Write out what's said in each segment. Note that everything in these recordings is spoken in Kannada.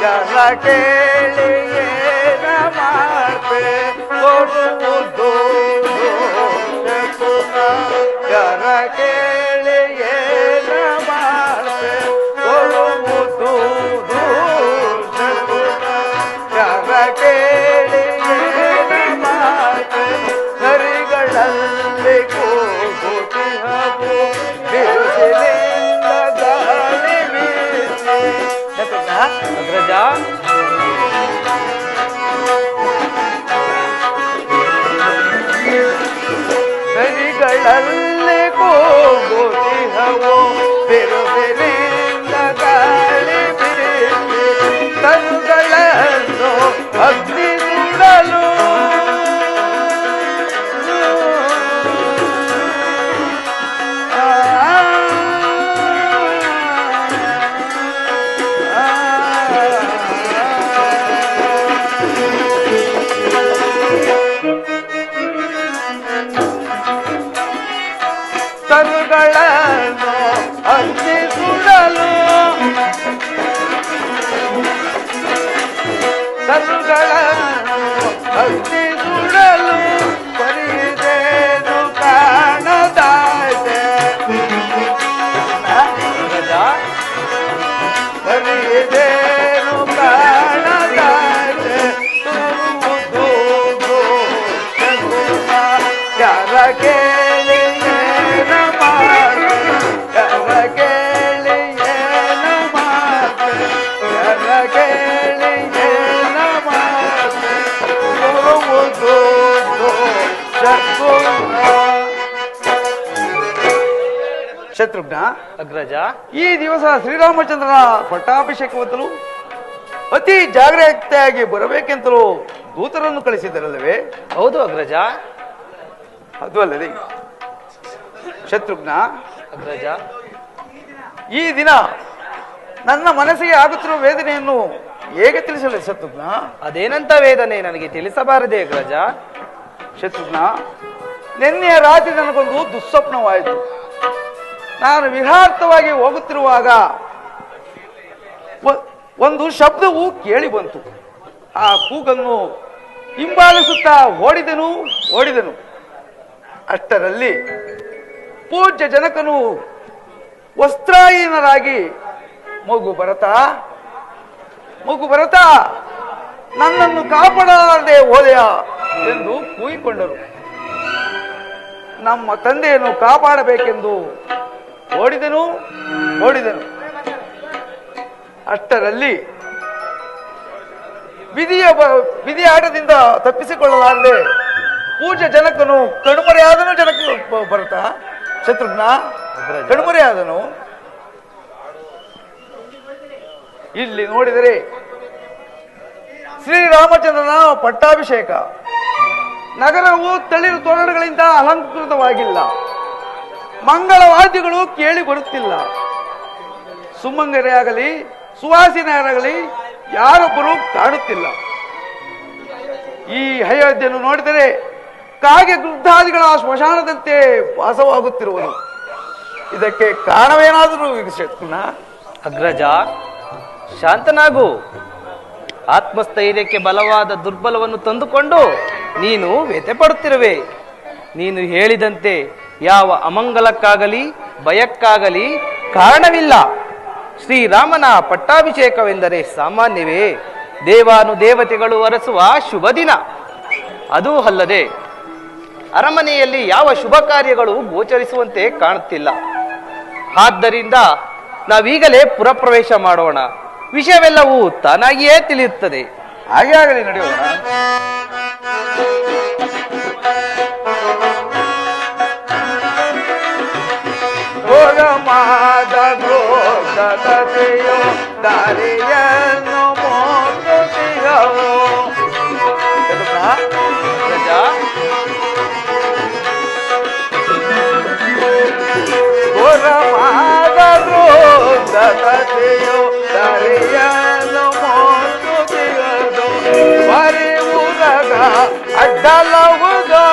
ಯಾರ ಕೇಳಿ ಏನ ಮಾಡ್ತೆ ಕೊಡುವುದು ಶಕುನ ಯಾರ ಕೇಳಿ ಏನ ಮಾಡ್ತೆ ಕೊಡುವುದು ಶಕುನ ಯಾರ ಕೇಳಿ ಏನ ಮಾಡ್ತೆ ನರಿಗಳಲ್ಲಿ ಕೂಗುತ್ತಿಹವು ಬಿರುಸಿನಿಂದ ಗಾಳಿ ಬೀಸಿ ಅಗ್ರಜ ನರಿಗಳಲ್ಲಿ ಕೂಗುತ್ತಿಹವು ಬಿರುಸಿನಿಂದ ಗಾಳಿ ಬೀಸಿ ತನುಗಳನ್ನು ಅಗ್ನಿ ಸುಡಲು ತರುಗಳನ್ನು ಅಗ್ನಿ ಸುಡಲು ತರುಗಳನ್ನು ಅಗ್ನಿ ಸುಡಲು ಪರಿದೇನು ಕಾಣದಾಯ್ತೆ ಪರಿದೇನು ಕಾಣದಾಯ್ತೆ ತುರುವುದು ಶಕುನ ಯಾರ ಕೇಳಿ ಏನ ಮಾಡ್ತೆ ಯಾರ ಕೇಳಿ ಏನ ಮಾಡ್ತೆ ಯಾರ ಕೇಳಿ ಏನ ಮಾಡ್ತೆ ತುರುವುದು ಶಕುನ. ಶತ್ರುಘ್ನ ಅಗ್ರಜ ಈ ದಿವಸ ಶ್ರೀರಾಮಚಂದ್ರನ ಪಟ್ಟಾಭಿಷೇಕವಂತಲೂ ಅತಿ ಜಾಗ್ರತೆಯಾಗಿ ಬರಬೇಕೆಂತಲೂ ದೂತರನ್ನು ಕಳಿಸಿದರಲ್ಲವೇ? ಹೌದು ಅಗ್ರಜ. ಅದು ಅಲ್ಲದೆ ಶತ್ರುಘ್ನ ಅಗ್ರಜ ಈ ದಿನ ನನ್ನ ಮನಸ್ಸಿಗೆ ಆಗುತ್ತಿರುವ ವೇದನೆಯನ್ನು ಹೇಗೆ ತಿಳಿಸಲಿ ಶತ್ರುಘ್ನ? ಅದೇನಂತ ವೇದನೆ ನನಗೆ ತಿಳಿಸಬಾರದೆ ಅಗ್ರಜ. ಶತ್ರುಘ್ನ ನಿನ್ನೆಯ ರಾತ್ರಿ ನನಗೊಂದು ದುಸ್ವಪ್ನವಾಯಿತು. ನಾನು ವಿಹಾರ್ಥವಾಗಿ ಹೋಗುತ್ತಿರುವಾಗ ಒಂದು ಶಬ್ದವು ಕೇಳಿ ಬಂತು. ಆ ಕೂಗನ್ನು ಹಿಂಬಾಲಿಸುತ್ತಾ ಓಡಿದನು. ಅಷ್ಟರಲ್ಲಿ ಪೂಜ್ಯ ಜನಕನು ವಸ್ತ್ರಹೀನರಾಗಿ ಮಗು ಭರತ ನನ್ನನ್ನು ಕಾಪಾಡಲಾರದೆ ಹೋದೆಯ ಎಂದು ಕೂಗಿಕೊಂಡರು. ನಮ್ಮ ತಂದೆಯನ್ನು ಕಾಪಾಡಬೇಕೆಂದು ಓಡಿದನು. ಅಷ್ಟರಲ್ಲಿ ವಿಧಿಯ ಆಟದಿಂದ ತಪ್ಪಿಸಿಕೊಳ್ಳಲಾರದೆ ಪೂಜ್ಯ ಜನಕನು ಕಣ್ಮರೆಯಾದನು. ಭರತ ಶತ್ರುಘ್ನ ಕಣ್ಮರೆಯಾದನು. ಇಲ್ಲಿ ನೋಡಿದರೆ ಶ್ರೀರಾಮಚಂದ್ರನ ಪಟ್ಟಾಭಿಷೇಕ. ನಗರವು ತಳಿರು ತೋರಣಗಳಿಂದ ಅಲಂಕೃತವಾಗಿಲ್ಲ. ಮಂಗಳವಾದ್ಯಗಳು ಕೇಳಿ ಬರುತ್ತಿಲ್ಲ. ಸುಮಂಗರೆಯಾಗಲಿ ಸುವಾಸಿನರಾಗಲಿ ಯಾರೊಬ್ಬರು ಕಾಣುತ್ತಿಲ್ಲ. ಈ ಅಯೋಧ್ಯೆಯನ್ನು ನೋಡಿದರೆ ಕಾಗೆ ಗೃದ್ಧಾದಿಗಳ ಸ್ಮಶಾನದಂತೆ ವಾಸವಾಗುತ್ತಿರುವುದು. ಇದಕ್ಕೆ ಕಾರಣವೇನಾದರೂ ಶತ್ರುಘ್ನ? ಅಗ್ರಜ ಶಾಂತನಾಗು. ಆತ್ಮಸ್ಥೈರ್ಯಕ್ಕೆ ಬಲವಾದ ದುರ್ಬಲವನ್ನು ತಂದುಕೊಂಡು ನೀನು ವ್ಯಥೆ ಪಡುತ್ತಿರುವೆ. ನೀನು ಹೇಳಿದಂತೆ ಯಾವ ಅಮಂಗಲಕ್ಕಾಗಲಿ ಭಯಕ್ಕಾಗಲಿ ಕಾರಣವಿಲ್ಲ. ಶ್ರೀರಾಮನ ಪಟ್ಟಾಭಿಷೇಕವೆಂದರೆ ಸಾಮಾನ್ಯವೇ? ದೇವಾನುದೇವತೆಗಳು ಅರಸುವ ಶುಭ ದಿನ. ಅದೂ ಅಲ್ಲದೆ ಅರಮನೆಯಲ್ಲಿ ಯಾವ ಶುಭ ಕಾರ್ಯಗಳು ಗೋಚರಿಸುವಂತೆ ಕಾಣುತ್ತಿಲ್ಲ. ಆದ್ದರಿಂದ ನಾವೀಗಲೇ ಪುರಪ್ರವೇಶ ಮಾಡೋಣ. ವಿಷಯವೆಲ್ಲವೂ ತಾನಾಗಿಯೇ ತಿಳಿಯುತ್ತದೆ. ಹಾಗೆ ಆಗಲಿ, ನಡೆಯೋಣ. ದಾರಿಯನ್ನು ಮೋಸುತ್ತಿಹವು. ಘೋರವಾದರೂ ದತೆಯು ದಾರಿಯನ್ನು ಮೋಸುತ್ತಿಹದು. ಬರಿ ಊರಗ ಅಡ್ಡಲವುದು.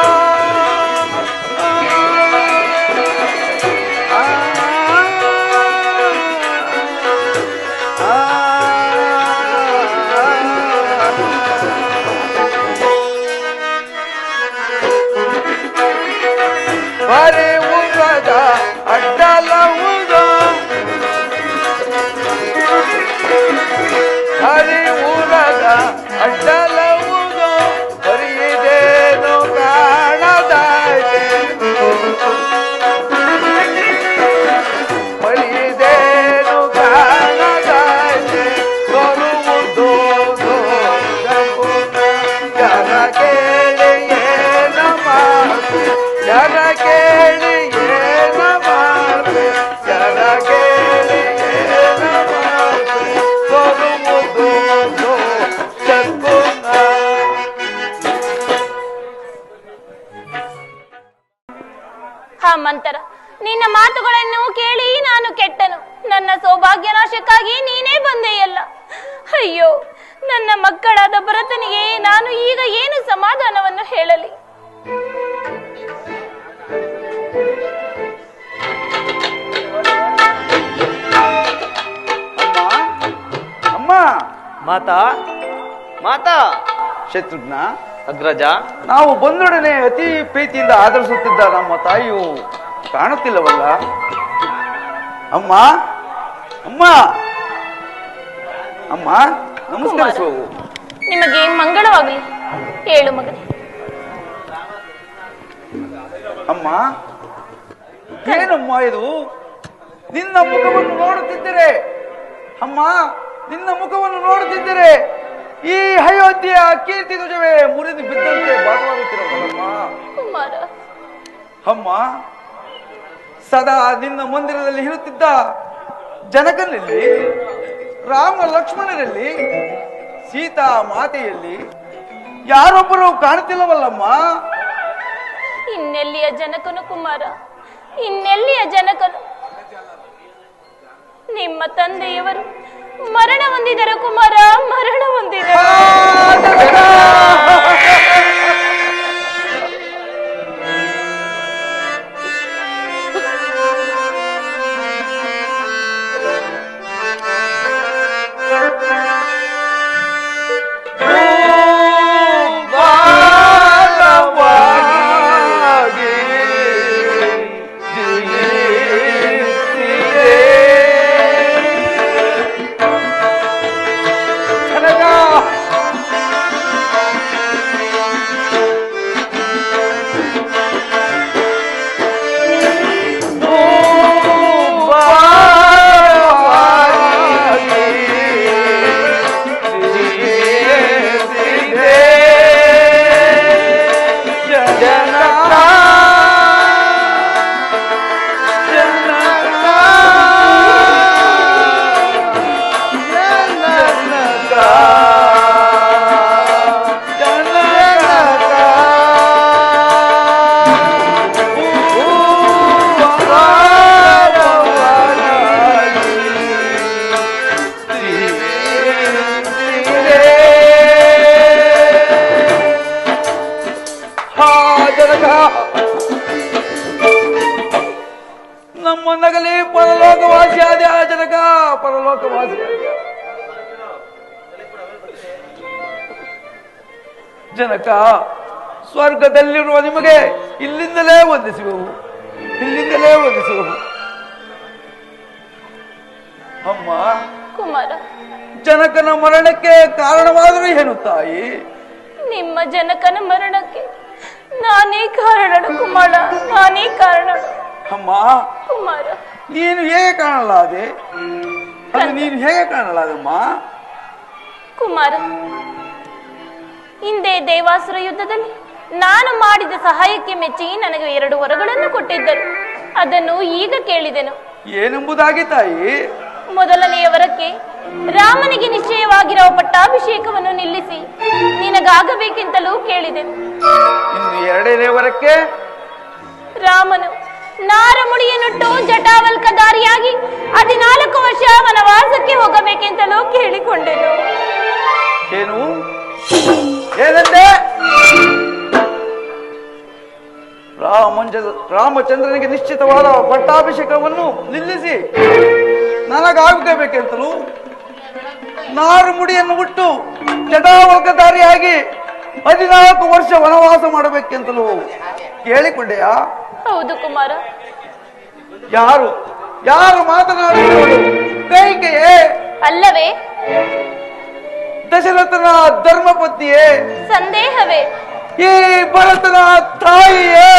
ಮಾತಾ ಮಾತಾ ಶತ್ರುಘ್ನ, ಅಗ್ರಜ, ನಾವು ಬಂದೊಡನೆ ಅತಿ ಪ್ರೀತಿಯಿಂದ ಆದರಿಸುತ್ತಿದ್ದ ನಮ್ಮ ತಾಯಿಯು ಕಾಣುತ್ತಿಲ್ಲವಲ್ಲ? ಅಮ್ಮ ಅಮ್ಮ ಅಮ್ಮ, ನಮಸ್ಕರಿಸು. ನಿಮಗೆ ಮಂಗಳವಾಗಲಿ. ಹೇಳು ಮಗನೇ. ಅಮ್ಮ, ಏನಮ್ಮ ಇದು? ನಿನ್ನ ಮುಖವನ್ನು ನೋಡುತ್ತಿದ್ದರೆ ಅಮ್ಮ, ನಿನ್ನ ಮುಖವನ್ನು ನೋಡುತ್ತಿದ್ದರೆ ಈ ಅಯೋಧ್ಯೆಯ ಕೀರ್ತಿ ಧ್ವಜವೇ ಮುರಿದು ಬಿದ್ದಂತೆ ಭಾಸವಾಗುತ್ತಿರಬಹುದಮ್ಮ. ಕುಮಾರ, ಅಮ್ಮ, ಸದಾ ನಿನ್ನ ಮಂದಿರದಲ್ಲಿ ಇರುತ್ತಿದ್ದ ಜನಕನಲ್ಲಿ, ರಾಮ ಲಕ್ಷ್ಮಣರಲ್ಲಿ, ಸೀತಾ ಮಾತೆಯಲ್ಲಿ ಯಾರೊಬ್ಬರು ಕಾಣುತ್ತಿಲ್ಲವಲ್ಲಮ್ಮ? ಇನ್ನೆಲ್ಲಿಯ ಜನಕನು ಕುಮಾರ, ಇನ್ನೆಲ್ಲಿಯ ಜನಕನು? ನಿಮ್ಮ ತಂದೆಯವರು ಮರಣ ಹೊಂದಿದರು ಕುಮಾರ, ಮರಣ ಹೊಂದಿದರು. ನಮ್ಮನ್ನಗಲಿ ಪರಲೋಕವಾಸಿಯಾದ ಜನಕ, ಪರಲೋಕವಾಸಿಯಾದ ಜನಕ, ಸ್ವರ್ಗದಲ್ಲಿರುವ ನಿಮಗೆ ಇಲ್ಲಿಂದಲೇ ವಂದಿಸುವೆವು, ಇಲ್ಲಿಂದಲೇ ವಂದಿಸುವೆವು. ಅಮ್ಮ ಕುಮಾರ, ಜನಕನ ಮರಣಕ್ಕೆ ಕಾರಣವಾದರೂ ಏನು ತಾಯಿ? ನಿಮ್ಮ ಜನಕನ ಮರಣಕ್ಕೆ ನಾನೇ ಕಾರಣನು ಕುಮಾರ, ನಾನೇ ಕಾರಣನು. ಅಮ್ಮ, ಕುಮಾರ, ನೀನು ಹೇಗೆ ಕಾಣಲಾದೆ? ಅದು ನೀನು ಹೇಗೆ ಕಾಣಲಾದಮ್ಮ? ಕುಮಾರ, ಹಿಂದೆ ದೇವಾಸುರ ಯುದ್ಧದಲ್ಲಿ ನಾನು ಮಾಡಿದ ಸಹಾಯಕ್ಕೆ ಮೆಚ್ಚಿ ನನಗೆ 2 ವರಗಳನ್ನು ಕೊಟ್ಟಿದ್ದರು. ಅದನ್ನು ಈಗ ಕೇಳಿದೆನು. ಏನೆಂಬುದಾಗಿ ತಾಯಿ? ಮೊದಲನೆಯ ವರಕ್ಕೆ ರಾಮನಿಗೆ ನಿಶ್ಚಯವಾಗಿರುವ ಪಟ್ಟಾಭಿಷೇಕವನ್ನು ನಿಲ್ಲಿಸಿ ನಿನಗಾಗಬೇಕೆಂತಲೂ ಕೇಳಿದೆನು. ಇನ್ನು 2ನೇ ವರಕ್ಕೆ ರಾಮನು ನಾರಮುಡಿಯನ್ನುಟ್ಟು ಜಟಾವಲ್ಕಧಾರಿಯಾಗಿ 14 ವರ್ಷ ವನವಾಸಕ್ಕೆ ಹೋಗಬೇಕೆಂತಲೂ ಕೇಳಿಕೊಂಡೆನು. ಏನು ಏನಂದೆ? ರಾಮಚಂದ್ರನಿಗೆ ನಿಶ್ಚಿತವಾದ ಪಟ್ಟಾಭಿಷೇಕವನ್ನು ನಿಲ್ಲಿಸಿ ನನಗಾಗಬೇಕೆಂತಲೂ, ನಾರು ಮುಡಿಯನ್ನು ಬಿಟ್ಟು ಜಟಾವಲ್ಕಧಾರಿಯಾಗಿ 14 ವರ್ಷ ವನವಾಸ ಮಾಡಬೇಕೆಂತಲೂ ಕೇಳಿಕೊಂಡೆಯಾ? ಹೌದು ಕುಮಾರ. ಯಾರು ಯಾರು ಮಾತನಾಡುತ್ತಿರುವುದು? ಕೈಕೆಯೇ? ಅಲ್ಲವೇ? ದಶರಥನ ಧರ್ಮಪತ್ನಿಯೇ? ಸಂದೇಹವೇ? ಈ ಭರತನ ತಾಯಿಯೇ?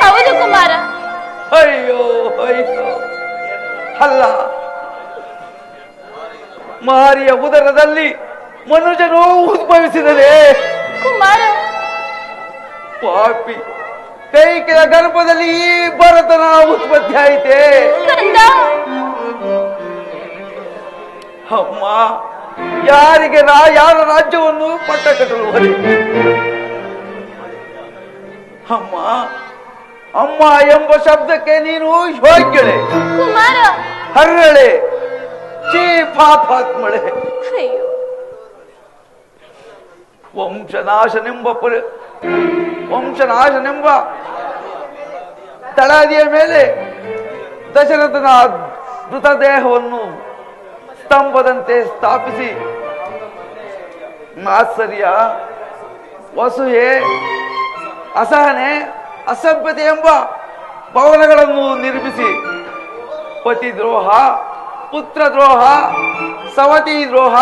ಹೌದು ಕುಮಾರ. ಅಯ್ಯೋ ಅಯ್ಯೋ, ಅಲ್ಲ, ಮಾರಿಯ ಉದರದಲ್ಲಿ ಮನುಜನು ಉದ್ಭವಿಸಿದನೇ ಕುಮಾರ. ಪಾಪಿ, ಕೈಕೆಯ ಗರ್ಭದಲ್ಲಿ ಈ ಭರತನ ಉತ್ಪತ್ತಿ ಆಯಿತೆ. ಅಮ್ಮ, ಯಾರಿಗೆ ಯಾರ ರಾಜ್ಯವನ್ನು ಪಟ್ಟ ಕಟ್ಟಲು ಹೊರೆ? ಅಮ್ಮ, ಅಮ್ಮ ಎಂಬ ಶಬ್ದಕ್ಕೆ ನೀನು ಯೋಗ್ಯಳೆ, ಕುಮಾರ. ಹರ್ರಳೆ, ಚೀ ಪಾಪಾತ್ಮಳೆ. ಅಯ್ಯೋ, ವಂಶನಾಶನೆಂಬ ತಳದಿಯ ಮೇಲೆ ದಶರಥನ ಮೃತದೇಹವನ್ನು ಸ್ತಂಭದಂತೆ ಸ್ಥಾಪಿಸಿ ಮಾತ್ಸರ್ಯ, ವಸೂಯೆ, ಅಸಹನೆ, ಅಸಭ್ಯತೆ ಎಂಬ ಭವನಗಳನ್ನು ನಿರ್ಮಿಸಿ ಪತಿದ್ರೋಹ, ಪುತ್ರದ್ರೋಹ, ಸವತಿ ದ್ರೋಹ,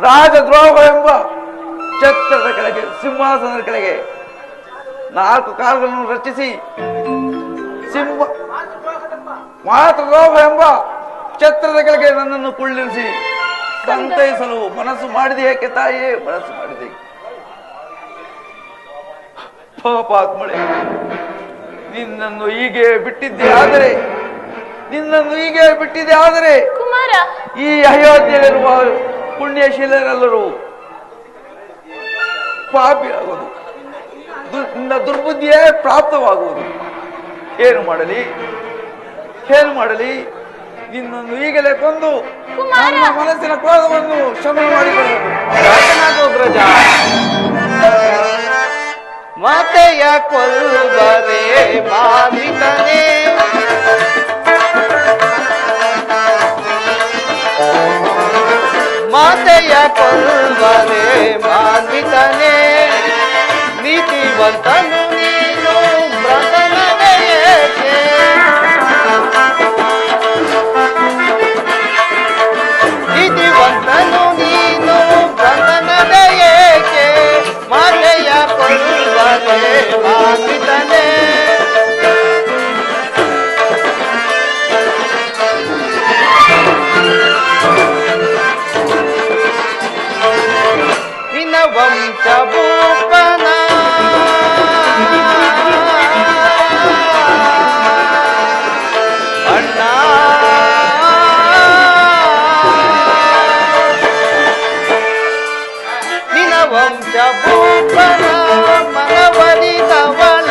ರಾಜದ್ರೋಹ ಎಂಬ ಛತ್ರದ ಕೆಳಗೆ, ಸಿಂಹಾಸನದ ಕೆಳಗೆ 4 ಕಾಲುಗಳನ್ನು ರಚಿಸಿ ಮಾತೃದ್ರೋಹ ಎಂಬ ಛತ್ರದ ಕೆಳಗೆ ನನ್ನನ್ನು ಕುಳ್ಳಿರಿಸಿ ಸಂತೈಸಲು ಮನಸ್ಸು ಮಾಡಿದೆ. ಏಕೆ ತಾಯಿಯೇ ಮನಸ್ಸು ಮಾಡಿದೆ? ಪಾಪಾತ್ಮಳೆ, ನಿನ್ನನ್ನು ಹೀಗೆ ಬಿಟ್ಟಿದ್ದೆ ಆದರೆ ಕುಮಾರ, ಈ ಅಯೋಧ್ಯೆಯಲ್ಲಿರುವ ಪುಣ್ಯಶೀಲರೆಲ್ಲರೂ ಪಾಪಿಯಾಗುವುದು, ದುರ್ಬುದ್ಧಿಯೇ ಪ್ರಾಪ್ತವಾಗುವುದು. ಏನು ಮಾಡಲಿ? ನಿನ್ನನ್ನು ಈಗಲೇ ಕೊಂದು ನನ್ನ ಮನಸ್ಸಿನ ಕ್ರೋಧವನ್ನು ಶಮನ ಮಾಡಿಕೊಳ್ಳಬೇಕು. ಅಗ್ರಜ, ಮಾತೆಯ ಕೊಲ್ಲುವರೆ ಮಾಮಿತನೇ, ಮಾತೆಯ ಕೊಲ್ಲುವರೆ ಮಾನ್ವಿತನೇ, ನೀತಿವಂತನು ನೀನು ವ್ರತನವೇ ಏಕೆ? ನೀತಿವಂತನು ನೀನು ವ್ರತನವೇ ಏಕೆ? ಮಾತೆಯ ಕೊಲ್ಲುವರೆ ಮಾನ್ವಿತನೇ, ನಿನ್ನ ವಂಶ ಭೂಪನ ಅಣ್ಣ, ನಿನ್ನ ವಂಶ ಭೂಪನ ಮನವರಿದವಳ,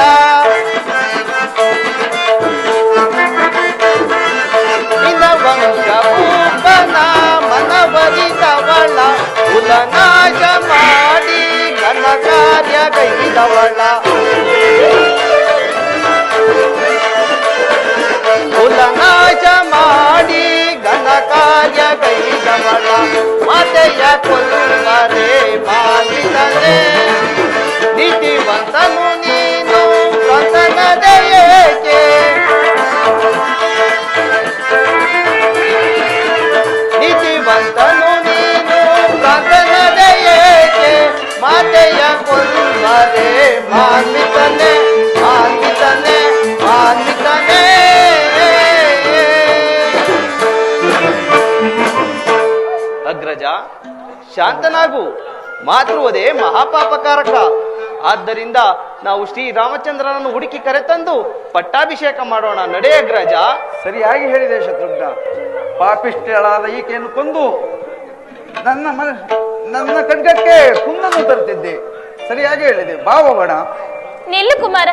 ನಿನ್ನ ವಂಶ ಭೂಪನ ಮನವರಿದವಳ, ಕುಲನಾಶ ಮಾಡಿ ಘನ ಕಾರ್ಯಗೈದವಳ, ಕುಲನಾಶ ಮಾಡಿ ಘನ ಕಾರ್ಯಗೈದವಳ, ಮಾತೆಯ ಕೊಲ್ಲುವರೆ ಮಾನಿತನೇ, ನೀತಿವಂತನು ನೀನು ವ್ರತನದೇ ಏಕೆ? ನೀತಿವಂತನು ನೀನು ವ್ರತನದೇ ಏಕೆ? ಮಾತೆಯ ಕೊಲ್ಲುವರೆ ಮಾನ್ವಿತನೇ, ಮಾನ್ವಿತನೇ, ಮಾನ್ವಿತನೇ. ಅಗ್ರಜ, ಶಾಂತನಾಗು. ಮಾತೃವಧೆ ಮಹಾಪಾಪಕಾರಕ. ಆದ್ದರಿಂದ ನಾವು ಶ್ರೀರಾಮಚಂದ್ರನನ್ನು ಹುಡುಕಿ ಕರೆತಂದು ಪಟ್ಟಾಭಿಷೇಕ ಮಾಡೋಣ. ನಡೆ ಅಗ್ರಜ. ಸರಿಯಾಗಿ ಹೇಳಿದೆ ಶತ್ರುಘ್ನ. ಪಾಪಿಷ್ಠಳಾದ ಈಕೆಯನ್ನು ಕೊಂದು ನನ್ನ ಖಡ್ಗಕ್ಕೆ ಕುಂದನ್ನು ತರುತ್ತಿದ್ದೆ. ಸರಿಯಾಗಿ ಹೇಳಿದೆ. ಬಾವೋಣ. ನಿಲ್ಲು ಕುಮಾರ.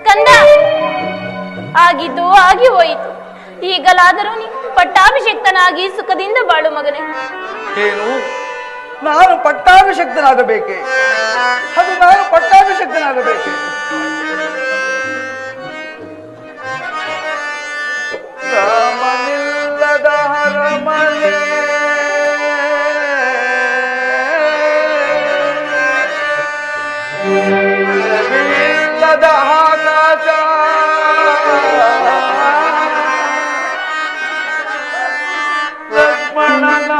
ಕಂದ, ಆಗಿದ್ದು ಆಗಿ ಹೋಯಿತು. ಈಗಲಾದರೂ ನೀ ಪಟ್ಟಾಭಿಷೇಕ್ತನಾಗಿ ಸುಖದಿಂದ ಬಾಳು ಮಗನೇ. ಏನು? ನಾನು ಪಟ್ಟಾಭಿಷಕ್ತನಾಗಬೇಕೆ? ಅದು ನಾನು ಪಟ್ಟಾಭಿಷಕ್ತನಾಗಬೇಕೆ? ರಾಮನಿಲ್ಲದ ಹರಮನೆ, ಇಲ್ಲದ ಆಕಾಶ, ಲಕ್ಷ್ಮಣನ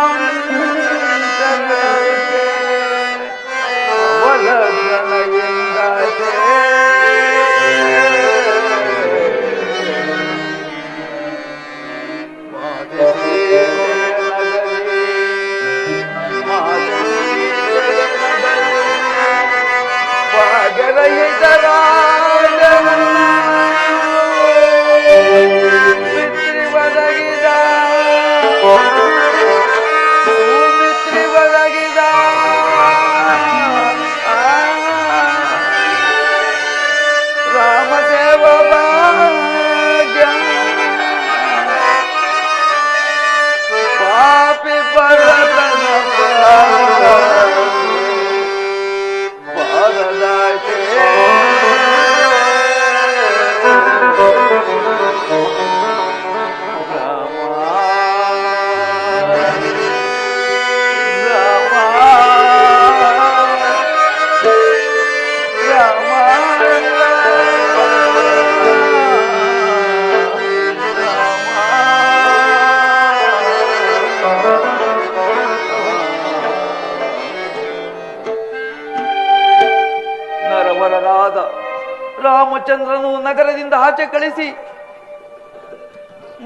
ಶ್ರೀರಾಮಚಂದ್ರನು ನಗರದಿಂದ ಆಚೆ ಕಳಿಸಿ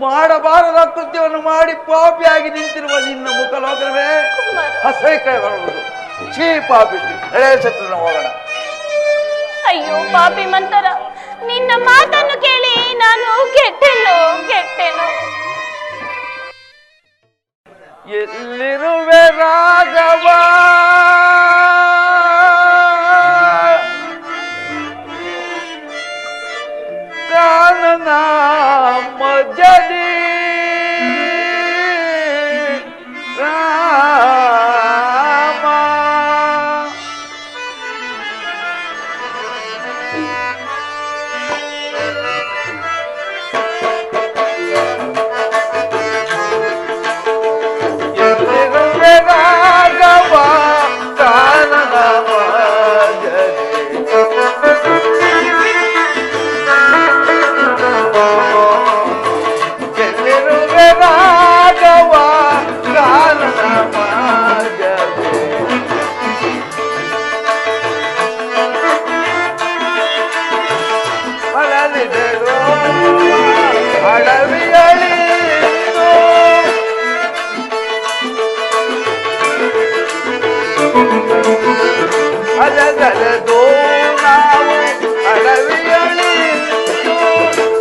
ಮಾಡಬಾರದ ಕೃತ್ಯವನ್ನು ಮಾಡಿ ಪಾಪಿಯಾಗಿ ನಿಂತಿರುವ ನಿನ್ನ ಮುಖಲೋಕವೇ ಅಸಹ್ಯ ಬರುವುದು. ಛೀ ಪಾಪಿಷ್ಟಿ, ಹಳೆ ಶತ್ರುನ ಹೋಗೋಣ. ಅಯ್ಯೋ ಪಾಪಿ ಮಂತರ, ನಿನ್ನ ಮಾತನ್ನು ಕೇಳಿ ನಾನು ಕೆಟ್ಟೆನು. ಎಲ್ಲಿರುವೆ ರಾಘವ, ಕಾನನ ಮಧ್ಯದಿ ರಾಮ. ಎಲ್ಲಿರುವೆ ರಾಘವ, ಕಾನನ ಮಧ್ಯದಿ ರಾಘವ, ಕಾನನ ಮಧ್ಯದಿ ಅಳಲಿದೆರೋ ಅಡವಿಯಳಿದು, ಅಲಗಲದು ನಾವು ಅಡವಿಯಳಿದು,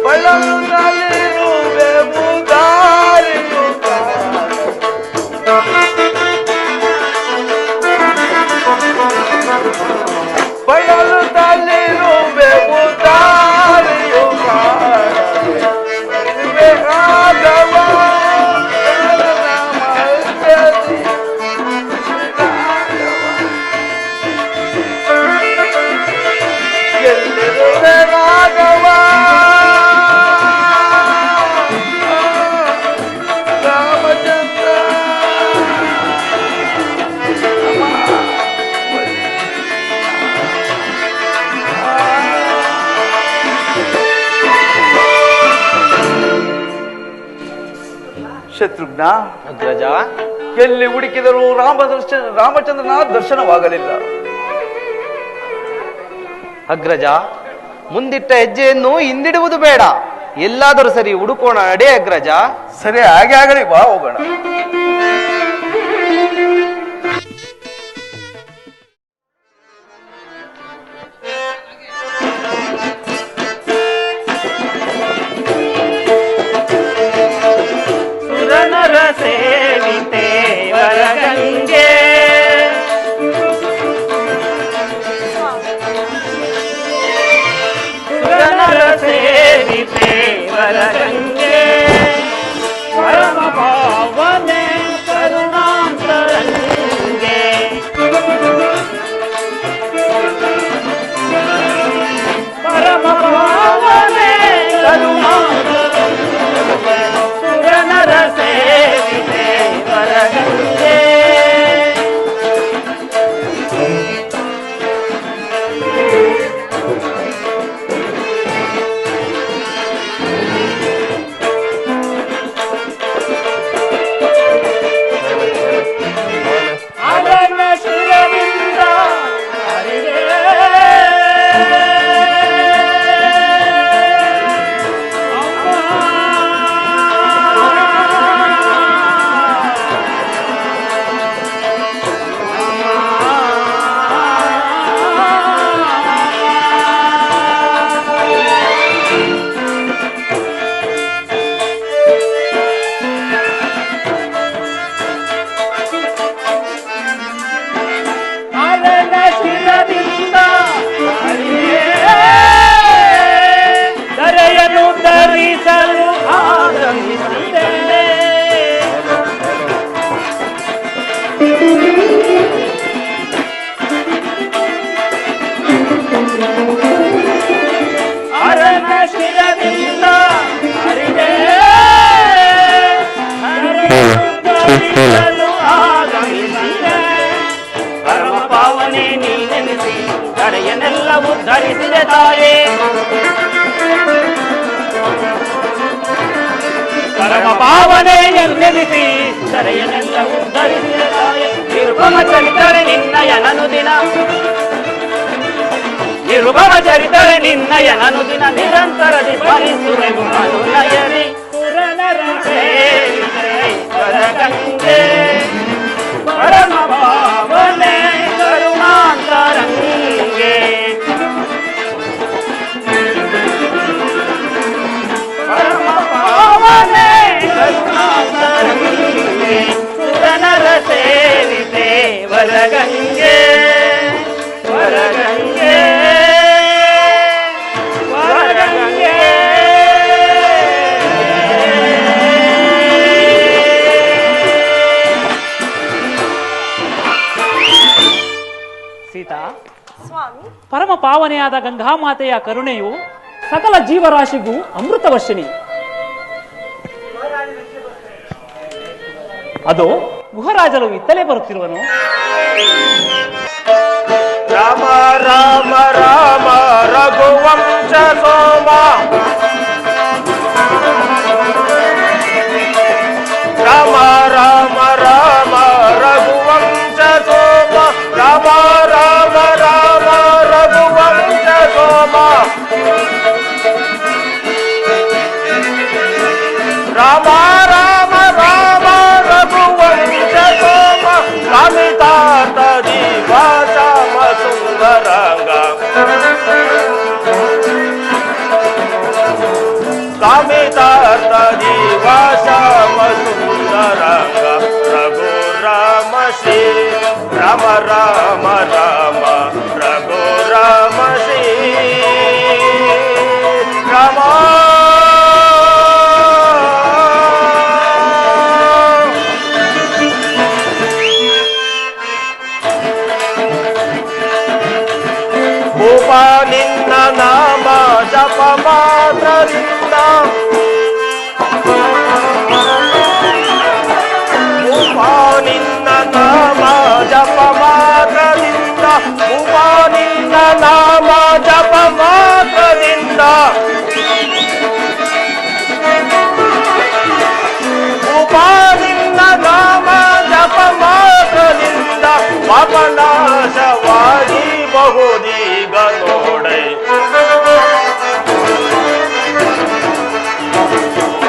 ಬಳಲುತ್ತಲಿರುವೆವು ದಾರಿಯು ಬಳಲುತ್ತಲಿರುವೆವು ದಾರಿಯು ಕಾಣದೆ ರಾಘವ, ಕಾನನ ಮಧ್ಯದಿ ಎಲ್ಲಿರುವೆ ರಾಘವ, ರಾಮಚಂದ್ರ. ಶತ್ರುಘ್ನ, ಅಗ್ರಜ, ಎಲ್ಲಿ ಹುಡುಕಿದರೂ ರಾಮಚಂದ್ರನ ದರ್ಶನವಾಗಲಿಲ್ಲ. ಅಗ್ರಜ, ಮುಂದಿಟ್ಟ ಹೆಜ್ಜೆಯನ್ನು ಹಿಂದಿಡುವುದು ಬೇಡ. ಎಲ್ಲಾದರೂ ಸರಿ ಹುಡುಕೋಣ, ನಡೆ ಅಗ್ರಜ. ಸರಿ, ಹಾಗೆ ಆಗಲಿ, ಬಾ ಹೋಗೋಣ. ಸುರನರ ಸೇವಿತೆ ವರಗಂಗೆ, ಸುರನರ ಸೇವಿತೆ ವರಗಂಗೆ, ಪರಮ ಪಾವನೆ ಕರುಣಾಂತರಂಗೆ, ಪರಮ ಪಾವನೆ ಕರುಣಾಂತರಂಗೆ, ಸುರನರ ಸೇವಿತೆ ವರಗಂಗೆ. ಅದನ್ನ ಶಿರದಿಂದ ಅರಿವೆ, ಅದನ್ನ ಶಿರದಿಂದ ಅರಿವೆ, ದರೆಯನ್ನು ಧರಿಸಲು ಆಗಮಿಸಿದೆ. ಅರಣ್ಯ ಶಿರದಿಂದ ಅರಿವೆ, ದರೆಯನ್ನು ಧರಿಸಲು ಆಗಮಿಸಿದೆ. ಪರಮ ಪಾವನೆ ನೀನೆನಿಸಿ ಕರೆಯನ್ನೆಲ್ಲ ಉದ್ಧರಿಸಿದೆ ತಾಯೇ. ಪರಮ ಪಾವನೆ ಎನ್ನೆನಿಸಿ ಕರೆಯನ್ನೆಲ್ಲ ಉದ್ಧರಿಸಿದೆ ತಾಯೇ. ನಿರ್ಗಮ ಚಲಿತರೆ ನಿನ್ನಯ ನನು ದಿನ, ಇರುಭವ ಚರಿತರೆ ನಿನ್ನಯ ಅನುದಿನ ನಿರಂತರದಿ ಭರಿಸುವೆನು ಅನುನಯದಿ ಸುರನರ ಸೇವಿತೆ ವರಗಂಗೆ ಪರಮ ಭಾವನೆ ಕರುಣಾಂತರಂಗೆ ಪರಮ ಭಾವನೆ ಕರುಣಾಂತರಂಗೆ ಸುರನರ ಸೇವಿತೆ ವರಗಂಗೆ ವರಗಂಗೆ ವರಗಂಗೆ ಸೀತಾ, ಸ್ವಾಮಿ, ಪರಮ ಪಾವನೆಯಾದ ಗಂಗಾಮಾತೆಯ ಕರುಣೆಯು ಸಕಲ ಜೀವರಾಶಿಗೂ ಅಮೃತವರ್ಷಿಣಿ. ಅದು ಗುಹರಾಜರು ಇತ್ತಲೇ ಬರುತ್ತಿರುವನು. ರಾಮ ರಾಮ ರಾಮ ರಘುವಂಶ ಸೋಮ ರಾಮ ರಾಮ ರಾಮ ರಘುವಂಶ ಸೋಮ ರಾಮ ರಾಮ ರಾಮ ರಘುವಂಶ ಸೋಮ ರಾಮ ರಾಮ ರಾಮ ರಘುವಂಶ ಸೋಮ ಕಾಮಿತಾರ್ಥ ದಿವಾಸ ಸುಂದರಂಗ ಕಾಮಿತಾರ್ಥ ದಿವಾಸ ಸುಂದರಂಗ ರಘು ರಾಮ ಶ್ರೀ ರಾಮ ರಾಮ ರಾಮ ರಘು ರಾಮ ಶ್ರೀ ರಾಮ ಭೂಪ ನಿನ್ನ ನಾಮ ಜಪ ಮಾತ್ರದಿಂದ ಭೂಪ ನಿನ್ನ ನಾಮ ಜಪ ಮಾತ್ರದಿಂದ ಭೂಪ ನಿನ್ನ ನಾಮ ಜಪ ಮಾತ್ರದಿಂದ ಭೂಪ ನಿನ್ನ ನಾಮ ಜಪ ಮಾತ್ರದಿಂದ ಪಾಪನಾಶವಾಗಿ ಬಹುದೀಗ ನೋಡೈ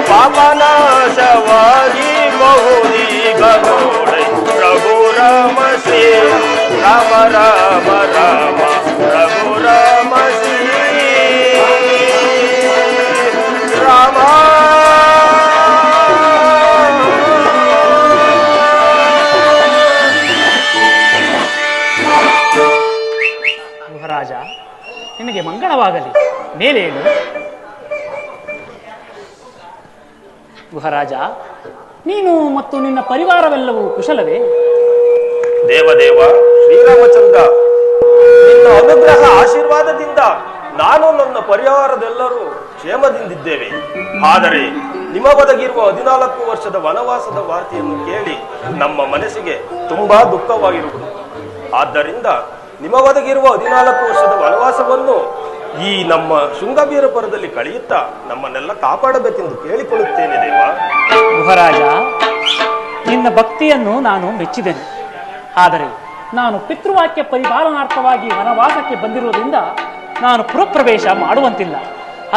ಪಾಪನಾಶವಾಗಿ ಬಹುದೀಗ ನೋಡೈ ಪ್ರಭು ರಾಮ ಶ್ರೀ ರಾಮ ರಾಮ ರಾಮ ಪ್ರಭು ರಾಮ ಶ್ರೀ ರಾಮ ಗುಹರಾಜ, ನಿನಗೆ ಮಂಗಳವಾಗಲಿ. ಮೇಲೇಳು. ಗುಹರಾಜ, ನೀನು ಮತ್ತು ನಿನ್ನ ಪರಿವಾರವೆಲ್ಲವೂ ಕುಶಲವೇ? ದೇವದೇವ ಶ್ರೀರಾಮಚಂದ್ರ, ನಿನ್ನ ಅನುಗ್ರಹ ಆಶೀರ್ವಾದದಿಂದ ನಾನು ನನ್ನ ಪರಿವಾರದೆಲ್ಲರೂ ಕ್ಷೇಮದಿಂದಿದ್ದೇವೆ. ಆದರೆ ನಿಮಗೊದಗಿರುವ 14 ವರ್ಷದ ವನವಾಸದ ವಾರ್ತೆಯನ್ನು ಕೇಳಿ ನಮ್ಮ ಮನಸ್ಸಿಗೆ ತುಂಬಾ ದುಃಖವಾಗಿರುವುದು. ಆದ್ದರಿಂದ ನಿಮಗೊದಗಿರುವ 14 ವರ್ಷದ ವನವಾಸವನ್ನು ಈ ನಮ್ಮ ಶೃಂಗವೀರಪುರದಲ್ಲಿ ಕಳೆಯುತ್ತಾ ನಮ್ಮನ್ನೆಲ್ಲ ಕಾಪಾಡಬೇಕೆಂದು ಕೇಳಿಕೊಳ್ಳುತ್ತೇನೆ ದೇವ. ಗುಹರಾಜ, ನಿನ್ನ ಭಕ್ತಿಯನ್ನು ನಾನು ಮೆಚ್ಚಿದ್ದೇನೆ. ಆದರೆ ನಾನು ಪಿತೃವಾಕ್ಯ ಪರಿಪಾಲನಾರ್ಥವಾಗಿ ವನವಾಸಕ್ಕೆ ಬಂದಿರುವುದರಿಂದ ನಾನು ಪುರಪ್ರವೇಶ ಮಾಡುವಂತಿಲ್ಲ.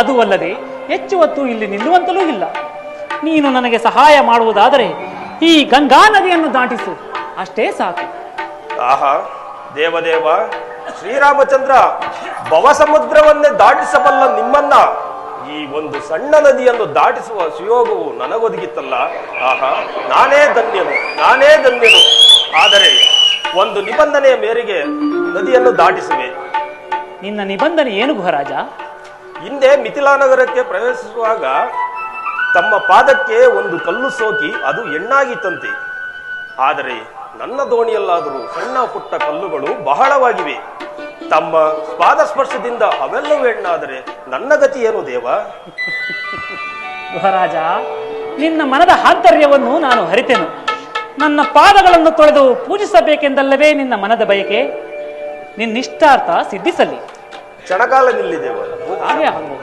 ಅದೂ ಅಲ್ಲದೆ ಹೆಚ್ಚು ಹೊತ್ತು ಇಲ್ಲಿ ನಿಲ್ಲುವಂತಲೂ ಇಲ್ಲ. ನೀನು ನನಗೆ ಸಹಾಯ ಮಾಡುವುದಾದರೆ ಈ ಗಂಗಾ ನದಿಯನ್ನು ದಾಟಿಸು, ಅಷ್ಟೇ ಸಾಕು. ಆಹಾ ದೇವದೇವ ಶ್ರೀರಾಮಚಂದ್ರ, ಭವಸಮುದ್ರವನ್ನೇ ದಾಟಿಸಬಲ್ಲ ನಿಮ್ಮನ್ನ ಈ ಒಂದು ಸಣ್ಣ ನದಿಯನ್ನು ದಾಟಿಸುವ ಸುಯೋಗವು ನನಗೊದಗಿತ್ತಲ್ಲ. ಆಹಾ ನಾನೇ ಧನ್ಯನು. ಆದರೆ ಒಂದು ನಿಬಂಧನೆಯ ಮೇರೆಗೆ ನದಿಯನ್ನು ದಾಟಿಸುವೆ. ನಿನ್ನ ನಿಬಂಧನೆ ಏನು ಗುಹರಾಜ? ಹಿಂದೆ ಮಿಥಿಲಾನಗರಕ್ಕೆ ಪ್ರವೇಶಿಸುವಾಗ ತಮ್ಮ ಪಾದಕ್ಕೆ ಒಂದು ಕಲ್ಲು ಸೋಕಿ ಅದು ಹೆಣ್ಣಾಗಿತ್ತಂತೆ. ಆದರೆ ನನ್ನ ದೋಣಿಯಲ್ಲಾದರೂ ಸಣ್ಣ ಪುಟ್ಟ ಕಲ್ಲುಗಳು ಬಹಳವಾಗಿವೆ. ತಮ್ಮ ಪಾದ ಸ್ಪರ್ಶದಿಂದ ಅವೆಲ್ಲವೂ ಹೆಣ್ಣಾದರೆ ನನ್ನ ಗತಿ ಏನು ದೇವ? ಗುಹರಾಜ, ನಿನ್ನ ಮನದ ಆಂತರ್ಯವನ್ನು ನಾನು ಅರಿತೆನು. ನನ್ನ ಪಾದಗಳನ್ನು ತೊಳೆದು ಪೂಜಿಸಬೇಕೆಂದಲ್ಲವೇ ನಿನ್ನ ಮನದ ಬಯಕೆ? ನಿನ್ನಿಷ್ಟಾರ್ಥ ಸಿದ್ಧಿಸಲಿ. ಕ್ಷಣಕಾಲ ನಿಲ್ಲಿ ದೇವ. ಹಾಗೆ ಆಗಬಹುದು.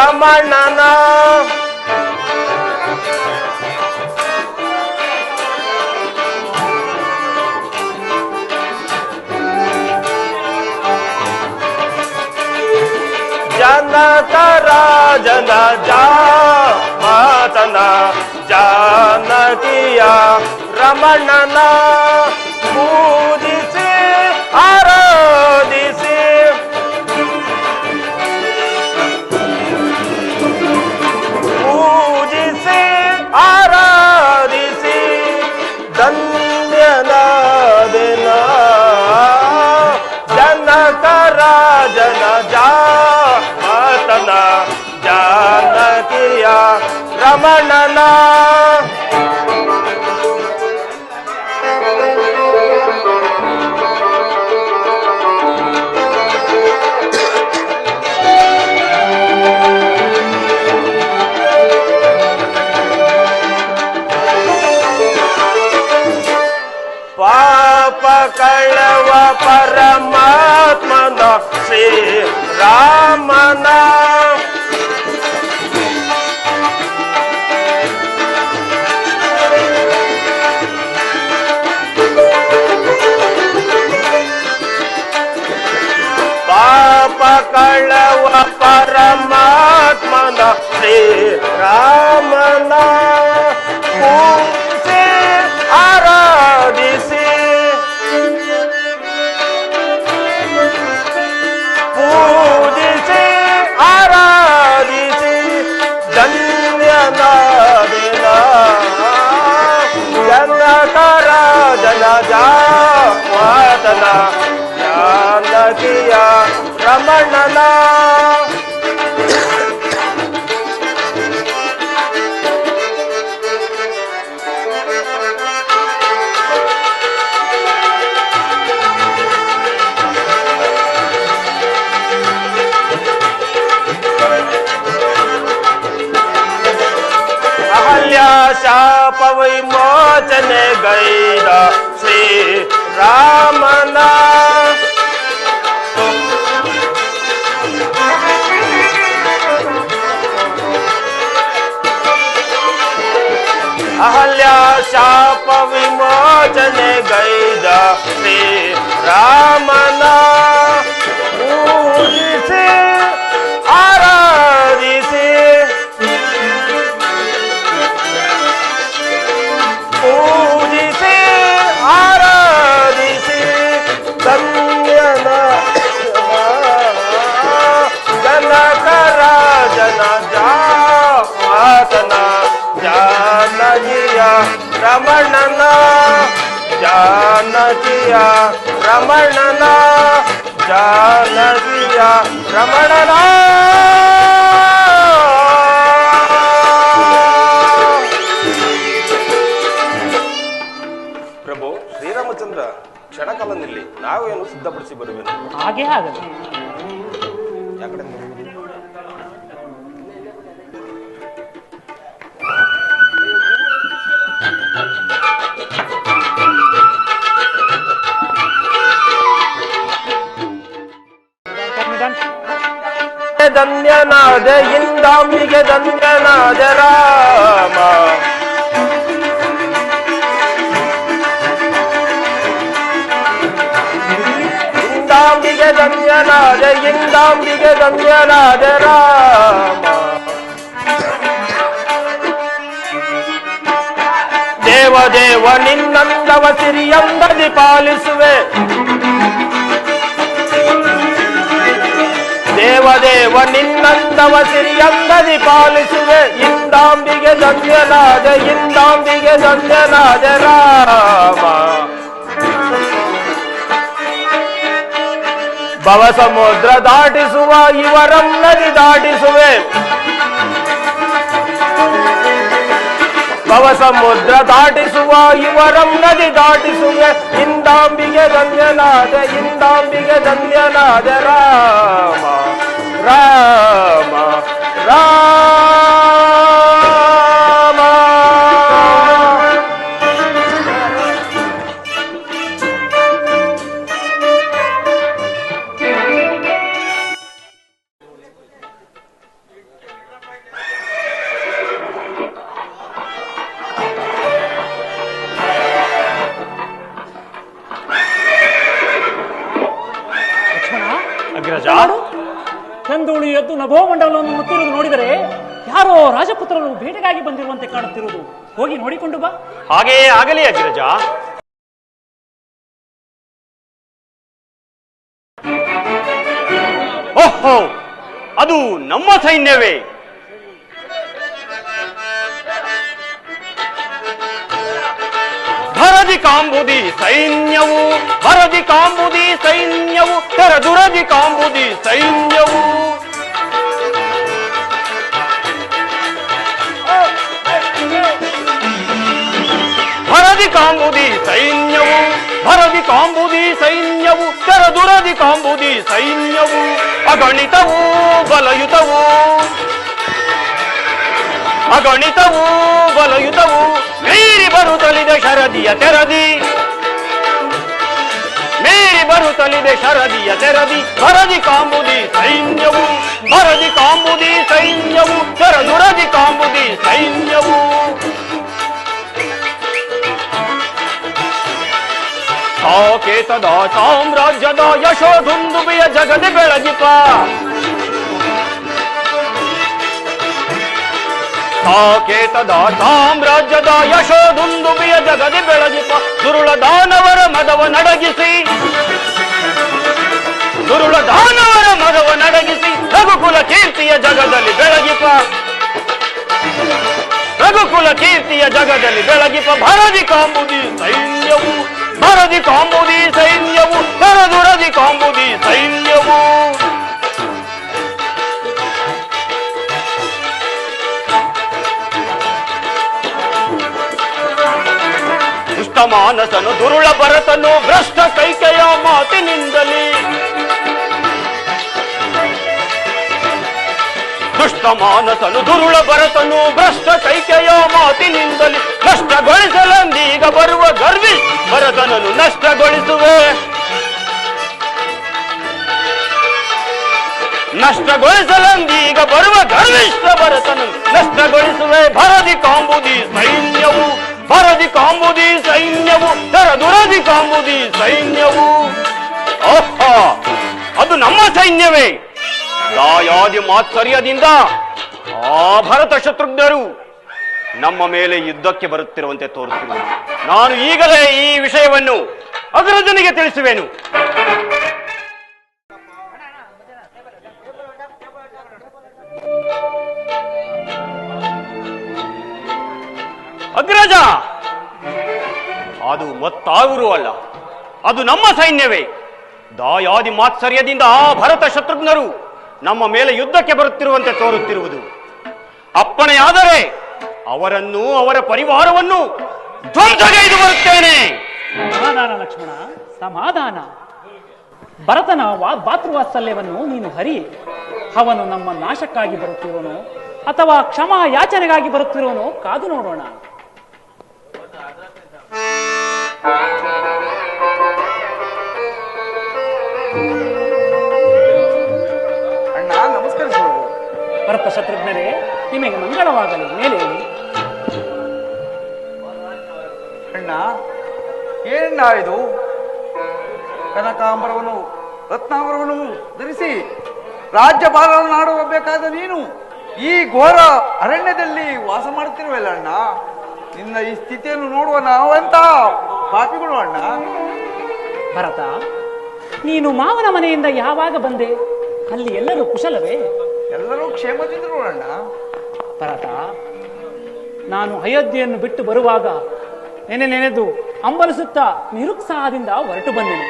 ರಮಣನ ಜನಕ ರಾಜನ ಮಾತನ ಜಾನಕಿಯ ರಮಣನ ಪೂಜಿಸಿ ಆರಾಧಿಸಿ ಪೂಜಿಸಿ ಆರಾಧಿಸಿ ಧನ್ಯನಾದೆನ ಜನಕ ರಾಜನ ಮಾತನ ಜಾನಕಿಯ ರಮಣನ ಪಾಪ ಕಳವ ಪರಮಾತ್ಮನ ಶ್ರೀ ರಾಮನ ಪಾಪ ಕಳವ ಪರಮಾತ್ಮನ ಶ್ರೀ ರಾಮನ ಪೂಜಿಸಿ ಆರಾಧಿಸಿ ಪೂಜಿಸಿ ಆರಾಧಿಸಿ ಧನ್ಯನಾದಿನ ಜನಕ ರಾಜನ ಮಾತನ ಜಾನಕಿಯ ರಮಣನ ಶಾಪ ವಿಮೋಚನೆ ಗೈದ ಶ್ರೀ ರಾಮನ ಅಹಲ್ಯ ಶಾಪ ವಿಮೋಚನೆ ಗೈದ ಶ್ರೀ ರಾಮನ ಪೂಜಿಸಿ ಆರಾಧಿಸಿ ಪೂಜಿಸಿ ಆರಾಧಿಸಿ ಧನ್ಯನ ಜನಕ ರಾಜನ ಮಾತನ ಜಾನಕಿಯ ರಮಣನ ಜಾನಕಿಯ ರಮಣನ ಜಾನಕಿಯ ರಮಣನ ಪ್ರಭು ಶ್ರೀರಾಮಚಂದ್ರ ಕ್ಷಣಕಾಲದಲ್ಲಿ ನಾವೇನು ಸಿದ್ಧಪಡಿಸಿ ಬರುವೆನು ಹಾಗೆ ಆಗಲಿ. ಯಾಕಡೆ ಧನ್ಯನಾದ ಇಂದಾಂಬಿಗೆ ಧನ್ಯನಾದ ರಾಮ ಇಂದಾಂಬಿಗೆ ಧನ್ಯನಾದ ಇಂದಾಂಬಿಗೆ ಧನ್ಯನಾದ ರಾಮ ದೇವದೇವ ನಿನ್ನಂದವ ಸಿರಿಯಂದದಿ ಪಾಲಿಸುವೆ ದೇವದೇವ ನಿನ್ನಂದವ ಸಿರಿಯಂದದಿ ಪಾಲಿಸುವೆ ಇಂದಾಂಬಿಗೆ ಧನ್ಯನಾದ ಇಂದಾಂಬಿಗೆ ಧನ್ಯನಾದ ರಾಮ ಭವ ಸಮುದ್ರ ದಾಟಿಸುವ ಇವರಂ ನದಿ ದಾಟಿಸುವೆ ಭವ ಸಮುದ್ರ ದಾಟಿಸುವ ಇವರಂ ನದಿ ದಾಟಿಸುವೆ ಇಂದಾಂಬಿಗೆ ಧನ್ಯನಾದ ಇಂದಾಂಬಿಗೆ ಧನ್ಯನಾದ ರಾಮ ರಾಮ ರಾಮ ಅಗ್ರಜ. ಚಂದುಳಿ ಎದ್ದು ನಭೋಮಂಡಲವನ್ನು ಮುತ್ತಿರುವುದು ನೋಡಿದರೆ ಯಾರೋ ರಾಜಪುತ್ರರು ಬೇಟೆಗಾಗಿ ಬಂದಿರುವಂತೆ ಕಾಣುತ್ತಿರುವುದು. ಹೋಗಿ ನೋಡಿಕೊಂಡು ಬಾ. ಹಾಗೆಯೇ ಆಗಲಿ ಅಗ್ರಜ. ಓಹೋ, ಅದು ನಮ್ಮ ಸೈನ್ಯವೇ. ಭರದಿ ಕಾಂಬುದಿ ಸೈನ್ಯವು, ಭರದಿ ಕಾಂಬುದಿ ಸೈನ್ಯವು, ತೆರದುರದಿ ಕಾಂಬುದಿ ಸೈನ್ಯವು. ಭರದಿ ಕಾಂಬುದಿ ಸೈನ್ಯವು, ಭರದಿ ಕಾಂಬುದಿ ಸೈನ್ಯವು, ತೆರದುರದಿ ಕಾಂಬುದಿ ಸೈನ್ಯವು. ಅಗಣಿತವು ಬಲಯುತವು, ಅಗಣಿತವು ಬಲಯುತವು, ಮೀರಿ ಬರುತ್ತಲಿದೆ ಶರದಿಯ ತೆರದಿ, ಮೀರಿ ಬರುತ್ತಲಿದೆ ಶರದಿಯ ತೆರದಿ. ಭರದಿ ಕಾಂಬುದಿ ಸೈನ್ಯವು, ಭರದಿ ಕಾಂಬುದಿ ಸೈನ್ಯವು, ತೆರದುರದಿ ಕಾಂಬುದಿ ಸೈನ್ಯವು. ಸಾಕೇತದ ಸಾಮ್ರಾಜ್ಯದ ಯಶೋಧುಂದುಬಿಯ ಜಗದಿ ಬೆಳಗಿಪ, ಸಾಕೇತದ ಸಾಮ್ರಾಜ್ಯದ ಯಶೋಧುಂದುಬಿಯ ಜಗದಿ ಬೆಳಗಿಪ. ದುರುಳ ದಾನವರ ಮದವ ನಡಗಿಸಿ, ದುರುಳ ದಾನವರ ಮದವ ನಡಗಿಸಿ, ರಘುಕುಲ ಕೀರ್ತಿಯ ಜಗದಲ್ಲಿ ಬೆಳಗಿಪ, ರಘುಕುಲ ಕೀರ್ತಿಯ ಜಗದಲ್ಲಿ ಬೆಳಗಿಪ. ಭರದಿ ಕಾಂಬುದಿ ಸೈನ್ಯವು, ಭರದಿ ಕಾಂಬುದಿ ಸೈನ್ಯವು, ತೆರದುರದಿ ಕಾಂಬುದಿ ಸೈನ್ಯವು. ದುಷ್ಟಮಾನಸನು ದುರುಳ ಭರತನು ಭ್ರಷ್ಟ ಕೈಕೆಯ ಮಾತಿನಿಂದಲೇ, ದುಷ್ಟಮಾನಸನು ದುರುಳ ಭರತನು ಭ್ರಷ್ಟ ಕೈಕೆಯ ಮಾತಿನಿಂದಲೇ ನಷ್ಟಗೊಳಿಸಲೆಂದೀಗ ಬರುವ ಗರ್ವಿ ಭರತನನ್ನು ನಷ್ಟಗೊಳಿಸುವೆ, ನಷ್ಟಗೊಳಿಸಲೆಂದೀಗ ಬರುವ ಗರ್ವಿಷ್ಠ ಭರತನನ್ನು ನಷ್ಟಗೊಳಿಸುವೆ. ಭರದಿ ಕಾಂಬುದಿ ಸೈನ್ಯವು, ಭರದಿ ಕಾಂಬುದಿ ಸೈನ್ಯವು, ತೆರದುರದಿ ಕಾಂಬುದಿ ಸೈನ್ಯವು. ಓಹೋ, ಅದು ನಮ್ಮ ಸೈನ್ಯವೇ. ದಾಯಾದಿ ಮಾತ್ಸರ್ಯದಿಂದ ಆ ಭರತ ಶತ್ರುಘ್ನರು ನಮ್ಮ ಮೇಲೆ ಯುದ್ಧಕ್ಕೆ ಬರುತ್ತಿರುವಂತೆ ತೋರುತ್ತಿರುವುದು. ನಾನು ಈಗಲೇ ಈ ವಿಷಯವನ್ನು ಅಗ್ರಜನಿಗೆ ತಿಳಿಸುವೆನು. ಅಗ್ರಜ, ಅದು ಮತ್ತಾದರೂ ಅಲ್ಲ, ಅದು ನಮ್ಮ ಸೈನ್ಯವೇ. ದಾಯಾದಿ ಮಾತ್ಸರ್ಯದಿಂದ ಆ ಭರತ ಶತ್ರುಘ್ನರು ನಮ್ಮ ಮೇಲೆ ಯುದ್ಧಕ್ಕೆ ಬರುತ್ತಿರುವಂತೆ ತೋರುತ್ತಿರುವುದು. ಅಪ್ಪಣೆಯಾದರೆ ಅವರನ್ನು ಅವರ ಪರಿವಾರವನ್ನು ಧ್ವಂಸಗೈದು ಬರುತ್ತೇನೆ. ಸಮಾಧಾನ ಲಕ್ಷ್ಮಣ, ಸಮಾಧಾನ. ಭರತನ ಭಾತೃವಾತ್ಸಲ್ಯವನ್ನು ನೀನು ಹರಿ. ಅವನು ನಮ್ಮ ನಾಶಕ್ಕಾಗಿ ಬರುತ್ತಿರೋನು ಅಥವಾ ಕ್ಷಮಾ ಯಾಚನೆಗಾಗಿ ಬರುತ್ತಿರೋನು ಕಾದು ನೋಡೋಣ. ಅಣ್ಣ ನಮಸ್ಕರಿಸೋದು. ಭರತ ಶತ್ರುಘ್ನರೇ, ನಿಮಗೆ ಮಂಗಳವಾಗಲಿ. ಮೇಲೆ ಹೇಳಿ. ಅಣ್ಣ, ಏನಣ್ಣ ಇದು? ಕನಕಾಂಬರವನ್ನು ರತ್ನಾಂಬರವನ್ನು ಧರಿಸಿ ರಾಜ್ಯಭಾರವನ್ನಾಡಬೇಕಾದ ನೀನು ಈ ಘೋರ ಅರಣ್ಯದಲ್ಲಿ ವಾಸ ಮಾಡುತ್ತಿರುವಲ್ಲ ಅಣ್ಣ. ನಿನ್ನ ಈ ಸ್ಥಿತಿಯನ್ನು ನೋಡುವ ನಾವಂತ ಪಾಪಿಗಳು ಅಣ್ಣ. ಭರತ, ನೀನು ಮಾವನ ಮನೆಯಿಂದ ಯಾವಾಗ ಬಂದೆ? ಅಲ್ಲಿ ಎಲ್ಲರೂ ಕುಶಲವೇ? ಎಲ್ಲರೂ ಕ್ಷೇಮದಿಂದರು ಅಣ್ಣ. ಭರತ, ನಾನು ಅಯೋಧ್ಯೆಯನ್ನು ಬಿಟ್ಟು ಬರುವಾಗ ನೆನೆದು ಅಂಬಲಿಸುತ್ತಾ ನಿರುತ್ಸಾಹದಿಂದ ಹೊರಟು ಬಂದೆನು.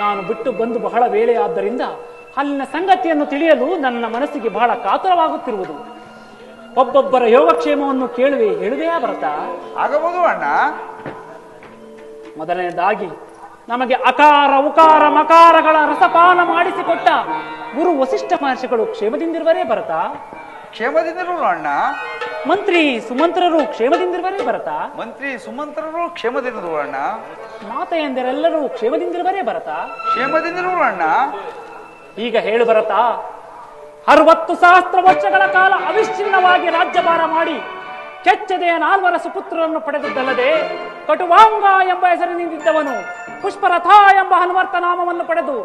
ನಾನು ಬಿಟ್ಟು ಬಂದು ಬಹಳ ವೇಳೆ ಆದ್ದರಿಂದ ಅಲ್ಲಿನ ಸಂಗತಿಯನ್ನು ತಿಳಿಯಲು ನನ್ನ ಮನಸ್ಸಿಗೆ ಬಹಳ ಕಾತರವಾಗುತ್ತಿರುವುದು. ಒಬ್ಬೊಬ್ಬರ ಯೋಗಕ್ಷೇಮವನ್ನು ಹೇಳುವೆಯಾ ಭರತ? ಆಗಬಹುದು ಅಣ್ಣ. ಮೊದಲನೇದಾಗಿ ನಮಗೆ ಅಕಾರ ಉಕಾರ ಮಕಾರಗಳ ರಸಪಾನ ಮಾಡಿಸಿಕೊಟ್ಟ ಗುರು ವಸಿಷ್ಠ ಮಹರ್ಷಿಗಳು ಕ್ಷೇಮದಿಂದಿರುವರೇ ಭರತ? ಕ್ಷೇಮದಿಂದರು ಅಣ್ಣ. ಮಂತ್ರಿ ಸುಮಂತ್ರರು ಕ್ಷೇಮದಿಂದಿರುವರೇ ಭರತ? ಮಂತ್ರಿ ಸುಮಂತ್ರರು ಕ್ಷೇಮದಿಂದರು ಅಣ್ಣ. ಮಾತೆಯಂದರೆಲ್ಲರೂ ಕ್ಷೇಮದಿಂದಿರುವರೇ ಭರತ? ಕ್ಷೇಮದಿಂದರು ಅಣ್ಣ. ಈಗ ಹೇಳು ಭರತ, 60 ಸಹಸ್ರ ವರ್ಷಗಳ ಕಾಲ ಅವಿಚ್ಛಿನ್ನವಾಗಿ ರಾಜ್ಯಭಾರ ಮಾಡಿ ಕೆಚ್ಚದೆಯ 4 ಸುಪುತ್ರರನ್ನು ಪಡೆದದ್ದಲ್ಲದೆ ಕಟುವಾಂಗ ಎಂಬ ಹೆಸರಿನಿಂದಿದ್ದವನು ಪುಷ್ಪರಥ ಎಂಬ ಹನುಮರ್ಥ ನಾಮವನ್ನು ಪಡೆದು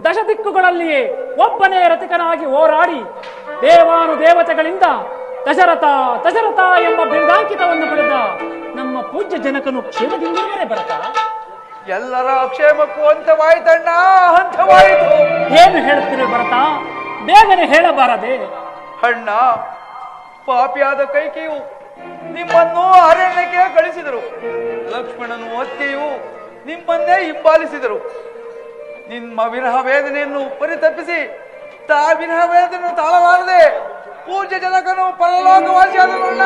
ದಶದಿಕ್ಕುಗಳಲ್ಲಿಯೇ ಒಬ್ಬನೇ ರಥಿಕನಾಗಿ ಹೋರಾಡಿ ದೇವಾನುದೇವತೆಗಳಿಂದ ದಶರಥ ದಶರಥ ಎಂಬ ಬಿರುದಾಂಕಿತವನ್ನು ಪಡೆದ ನಮ್ಮ ಪೂಜ್ಯ ಜನಕನು ಕ್ಷೇಮದಿಂದಲೇ ಭರತ. ಎಲ್ಲರ ಕ್ಷೇಮಕ್ಕೂ ಹಂತವಾಯಿತಣ್ಣ, ಹಂತವಾಯಿತು. ಏನು ಹೇಳುತ್ತಿರುವ ಭರತ? ಬೇಗನೆ ಹೇಳಬಾರದೆ? ಅಣ್ಣ, ಪಾಪಿಯಾದ ಕೈಕೆಯು ನಿಮ್ಮನ್ನು ಅರಣ್ಯಕ್ಕೆ ಕಳಿಸಿದರು. ಲಕ್ಷ್ಮಣನು ಅತ್ತೆಯು ನಿಮ್ಮನ್ನೇ ಹಿಂಬಾಲಿಸಿದರು. ನಿಮ್ಮ ವಿರಹ ವೇದನೆಯನ್ನು ಪರಿತಪ್ಪಿಸಿ ವಿರಹ ವೇದನೆಯನ್ನು ತಾಳಲಾರದೆ ಪೂಜ್ಯ ಜನಕನು ಪರಲೋಕವಾಸಿಯಾದನಣ್ಣ.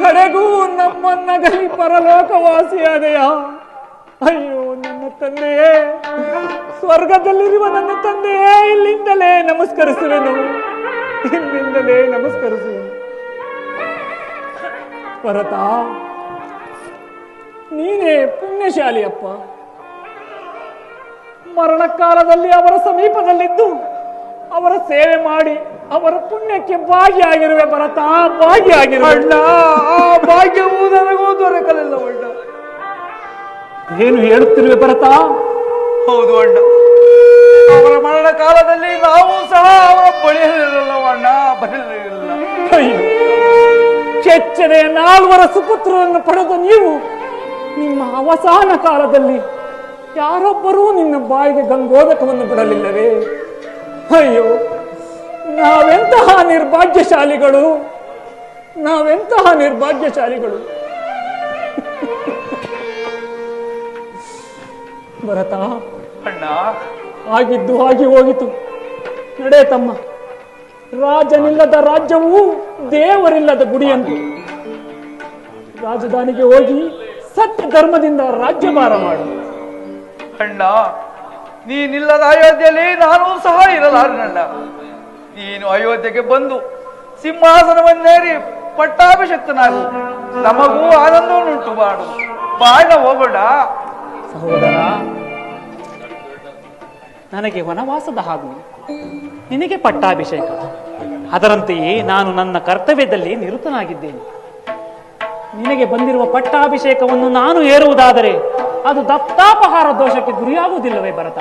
ಕಡೆಗೂ ನಮ್ಮನ್ನಗಲಿ ಪರಲೋಕವಾಸಿಯಾದೆಯ. ಅಯ್ಯೋ ನನ್ನ ತಂದೆಯೇ, ಸ್ವರ್ಗದಲ್ಲಿರುವ ನನ್ನ ತಂದೆಯೇ, ಇಲ್ಲಿಂದಲೇ ನಮಸ್ಕರಿಸುವೆನು, ಇಲ್ಲಿಂದಲೇ ನಮಸ್ಕರಿಸುವೆನು. ಭರತ, ನೀನೇ ಪುಣ್ಯಶಾಲಿಯಪ್ಪ. ಮರಣಕಾಲದಲ್ಲಿ ಅವರ ಸಮೀಪದಲ್ಲಿದ್ದು ಅವರ ಸೇವೆ ಮಾಡಿ ಅವರ ಪುಣ್ಯಕ್ಕೆ ಭಾಗಿಯಾಗಿರುವೆ ಭರತ, ಭಾಗಿಯಾಗಿರುವೆ. ಅಣ್ಣ, ಆ ಭಾಗ್ಯವೂ ನನಗೂ ದೊರಕಲಿಲ್ಲ ಅಣ್ಣ. ಏನು ಹೇಳುತ್ತಿರುವೆ ಭರತ? ಹೌದು ಅಣ್ಣ, ಅವರ ಮರಣ ಕಾಲದಲ್ಲಿ ನಾವು ಸಹ ಅವರ ಬಳಿಯಲಿರಲ್ಲ ಅಣ್ಣ, ಬರಲಿರಲಿಲ್ಲ. ಅಯ್ಯೋ, ಕೆಚ್ಚನೆಯ 4 ಸುಪುತ್ರರನ್ನು ಪಡೆದ ನೀವು ನಿಮ್ಮ ಅವಸಾನ ಕಾಲದಲ್ಲಿ ಯಾರೊಬ್ಬರೂ ನಿನ್ನ ಬಾಯಿಗೆ ಗಂಗೋದಕವನ್ನು ಬಿಡಲಿಲ್ಲವೇ? ಅಯ್ಯೋ, ನಾವೆಂತಹ ನಿರ್ಭಾಗ್ಯಶಾಲಿಗಳು, ನಾವೆಂತಹ ನಿರ್ಭಾಗ್ಯಶಾಲಿಗಳು. ಭರತ, ಅಣ್ಣ, ಆಗಿದ್ದು ಆಗಿ ಹೋಗಿತು. ನಡೆ ತಮ್ಮ, ರಾಜನಿಲ್ಲದ ರಾಜ್ಯವೂ ದೇವರಿಲ್ಲದ ಗುಡಿಯಂತೆ. ರಾಜಧಾನಿಗೆ ಹೋಗಿ ಸತ್ಯ ಧರ್ಮದಿಂದ ರಾಜ್ಯಭಾರ ಮಾಡು. ಅಣ್ಣ, ನೀನಿಲ್ಲದ ಅಯೋಧ್ಯೆಯಲ್ಲಿ ನಾನು ಸಹ ಇರಲಾರನಣ್ಣ. ನೀನು ಅಯೋಧ್ಯೆಗೆ ಬಂದು ಸಿಂಹಾಸನವನ್ನೇರಿ ಪಟ್ಟಾಭಿಷಕ್ತನಾಗು, ನಮಗೂ ಆನಂದವನ್ನುಂಟು ಮಾಡು. ಬಾಳ ಹೋಗೋಣ. ಸಹೋದರ, ನನಗೆ ವನವಾಸದ ಹಾಗೂ ನಿನಗೆ ಪಟ್ಟಾಭಿಷೇಕ, ಅದರಂತೆಯೇ ನಾನು ನನ್ನ ಕರ್ತವ್ಯದಲ್ಲಿ ನಿರತನಾಗಿದ್ದೇನೆ. ನಿನಗೆ ಬಂದಿರುವ ಪಟ್ಟಾಭಿಷೇಕವನ್ನು ನಾನು ಏರುವುದಾದರೆ ಅದು ದತ್ತಾಪಹಾರ ದೋಷಕ್ಕೆ ಗುರಿಯಾಗುವುದಿಲ್ಲವೇ ಭರತ?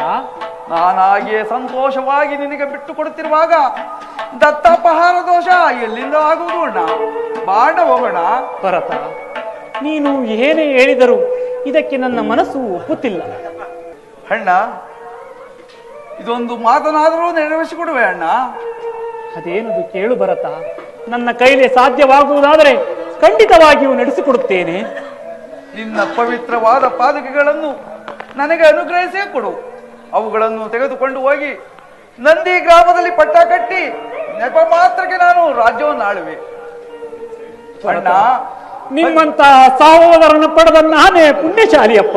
ನಾನಾಗಿಯೇ ಸಂತೋಷವಾಗಿ ನಿನಗೆ ಬಿಟ್ಟು ಕೊಡುತ್ತಿರುವಾಗ ದತ್ತಾಪಹಾರ ದೋಷ ಎಲ್ಲಿಂದ ಆಗುವುದು ಅಣ್ಣ? ಬಾಂಡ ಹೋಗೋಣ. ಭರತ, ನೀನು ಏನೇ ಹೇಳಿದರೂ ಇದಕ್ಕೆ ನನ್ನ ಮನಸ್ಸು ಒಪ್ಪುತ್ತಿಲ್ಲ. ಅಣ್ಣ, ಇದೊಂದು ಮಾತನಾದರೂ ನೆರವೇರಿಸಿಕೊಡುವೆ ಅಣ್ಣ. ಅದೇನದು ಕೇಳು ಭರತ. ನನ್ನ ಕೈಲಿ ಸಾಧ್ಯವಾಗುವುದಾದರೆ ಖಂಡಿತವಾಗಿಯೂ ನಡೆಸಿಕೊಡುತ್ತೇನೆ. ನಿನ್ನ ಪವಿತ್ರವಾದ ಪಾದುಕೆಗಳನ್ನು ನನಗೆ ಅನುಗ್ರಹಿಸೇ ಕೊಡು. ಅವುಗಳನ್ನು ತೆಗೆದುಕೊಂಡು ಹೋಗಿ ನಂದಿ ಗ್ರಾಮದಲ್ಲಿ ಪಟ್ಟ ಕಟ್ಟಿ ನೆಪ ಮಾತ್ರಕ್ಕೆ ನಾನು ರಾಜ್ಯವನ್ನು ಆಳುವೆ. ಅಣ್ಣ, ನಿಮ್ಮಂತಹ ಸಹೋದರನ ಪಡೆದ ನಾನೇ ಪುಣ್ಯಶಾಲಿಯಪ್ಪ,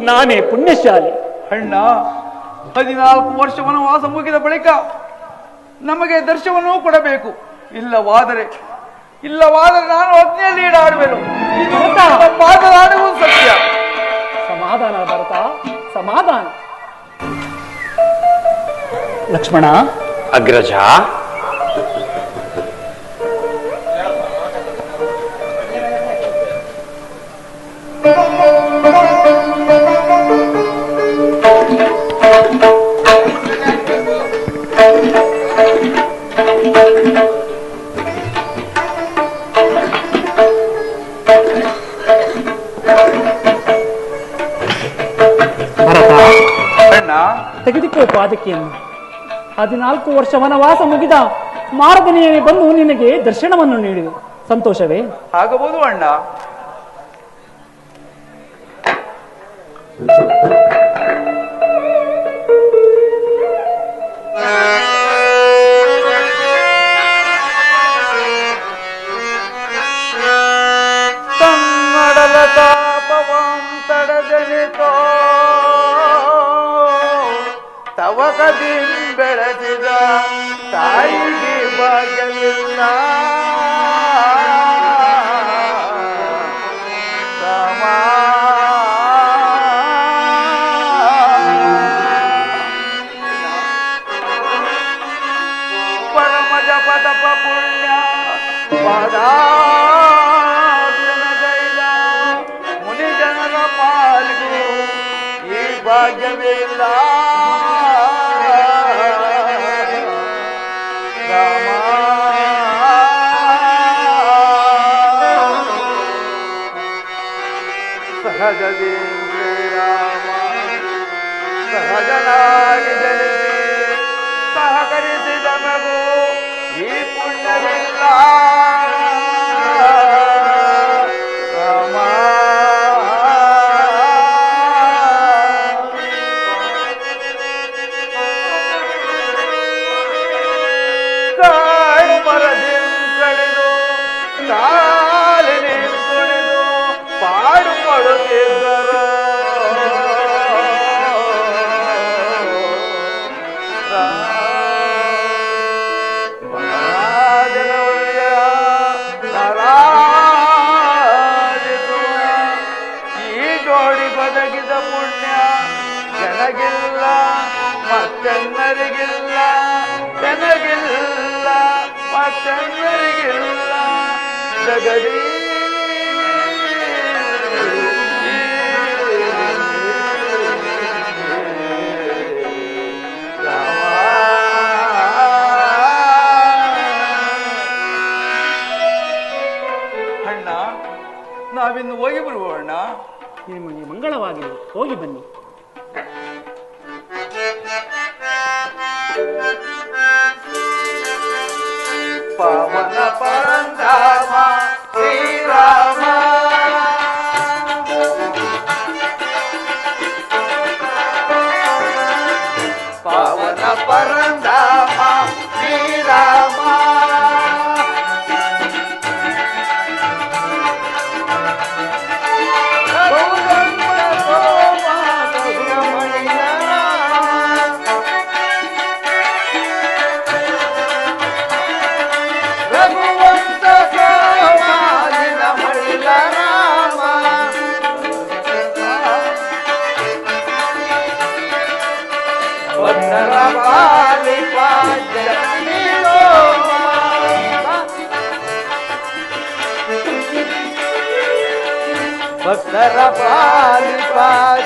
ನಾನೇ ಪುಣ್ಯಶಾಲಿ. ಅಣ್ಣ, 14 ವರ್ಷ ವನವಾಸ ಮುಗಿದ ಬಳಿಕ ನಮಗೆ ದರ್ಶನವನ್ನೂ ಕೊಡಬೇಕು. ಇಲ್ಲವಾದರೆ ನಾನು ಅಗ್ನಿಯಲ್ಲಿ ಈಡಾಡುವೆನು. ಇದು ಪಾದದಾಡುವುದು ಸತ್ಯ. ಸಮಾಧಾನ ಭರತ, ಸಮಾಧಾನ. ಲಕ್ಷ್ಮಣ, ಅಗ್ರಜ, ತೆಗೆದುಕೋ ಪಾದಕಿಯನ್ನು. 14 ವರ್ಷ ವನವಾಸ ಮುಗಿದ ಮಾರದನೆಯೇ ಬಂದು ನಿನಗೆ ದರ್ಶನವನ್ನು ನೀಡಿದೆ. ಸಂತೋಷವೇ? ಆಗಬಹುದು ಅಣ್ಣ. ತನ್ನಡಲ ತಾಪವಂ ತಡದನಿತೋ ತವಕದಿಂ ಬೆಳೆಸಿದ ತಾಯಿಗೆ ಭಾಗ್ಯವಿಲ್ಲ. ಪರಮ ಜಪತಪ ಪುಣ್ಯ ಪಾದಾರ್ಜನಗೈದ ಮುನಿ ಜನರ ಪಾಲ್ಗೂ ಈ ಭಾಗ್ಯವಿಲ್ಲ. ಸಹಜದೇ ಶ್ರೀರಾಮ ಸಹಜನಾಗಿ ಜನಿಸಿ ಸಹಕರಿಸಿದ ಮಗು ಈ ಪುಣ್ಯವಿಲ್ಲ. ರಾಮ ಕಾಡು ಮರದಿ ಕಳೆದು ಕಾಲಿನ ಕುಣಿದು ಪಾಡು ಪಡುತ್ತಿದ್ದರು. ಈ ಜೋಡಿ ಬದಗಿದ ಪುಣ್ಯ ಜನಗಿಲ್ಲ, ಮತ್ತೆನ್ನರಿಗಿಲ್ಲ, ಜನಗಿಲ್ಲ, ಮತ್ತೆನ್ನರಿಗಿಲ್ಲ. ಜಗದೀ ಅಣ್ಣ, ನಾವಿನ್ನು ಹೋಗಿ ಬರುವ ಅಣ್ಣ. ನಿಮಗೆ ಮಂಗಳವಾಗಲಿ, ಹೋಗಿ ಬನ್ನಿ. ಪವನ ಪರಂಧಾಮ ಶ್ರೀರಾಮ ಪವನ ಪರಂಧಾಮ ಶ್ರೀರಾಮ ಭಕ್ತರ ಪಾಲಿಪ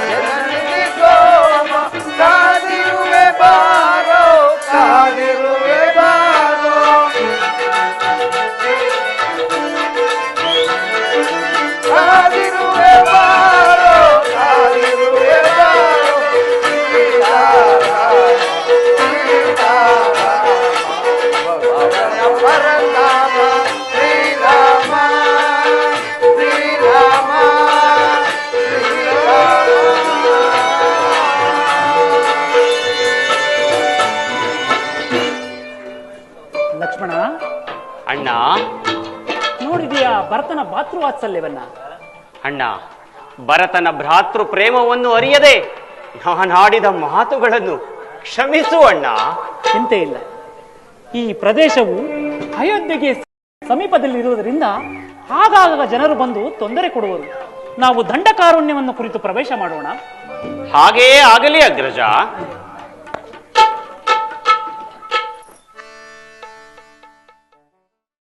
ಜನನಿ ಸೋಮ ಕಾದಿರುವೆ ಬಾರೋ ಕಾದಿರುವೆ ಬಾರೋ ಕಾದಿರುವೆ ಬಾರೋ ಕಾದಿರುವೆ ಬಾರೋ ಸೀತಾರಾಮ ಅಣ್ಣ ನೋಡಿದೆಯಾ ಭರತನ ಭಾತೃವಾತ್ಸಲ್ಯವನ್ನ? ಅಣ್ಣ, ಭರತನ ಭ್ರಾತೃ ಪ್ರೇಮವನ್ನು ಅರಿಯದೆ ನಾನಾಡಿದ ಮಾತುಗಳನ್ನು ಕ್ಷಮಿಸು ಅಣ್ಣ. ಚಿಂತೆ ಇಲ್ಲ. ಈ ಪ್ರದೇಶವು ಅಯೋಧ್ಯೆಗೆ ಸಮೀಪದಲ್ಲಿರುವುದರಿಂದ ಆಗಾಗ ಜನರು ಬಂದು ತೊಂದರೆ ಕೊಡುವರು. ನಾವು ದಂಡಕಾರುಣ್ಯವನ್ನು ಕುರಿತು ಪ್ರವೇಶ ಮಾಡೋಣ. ಹಾಗೆಯೇ ಆಗಲಿ ಅಗ್ರಜ.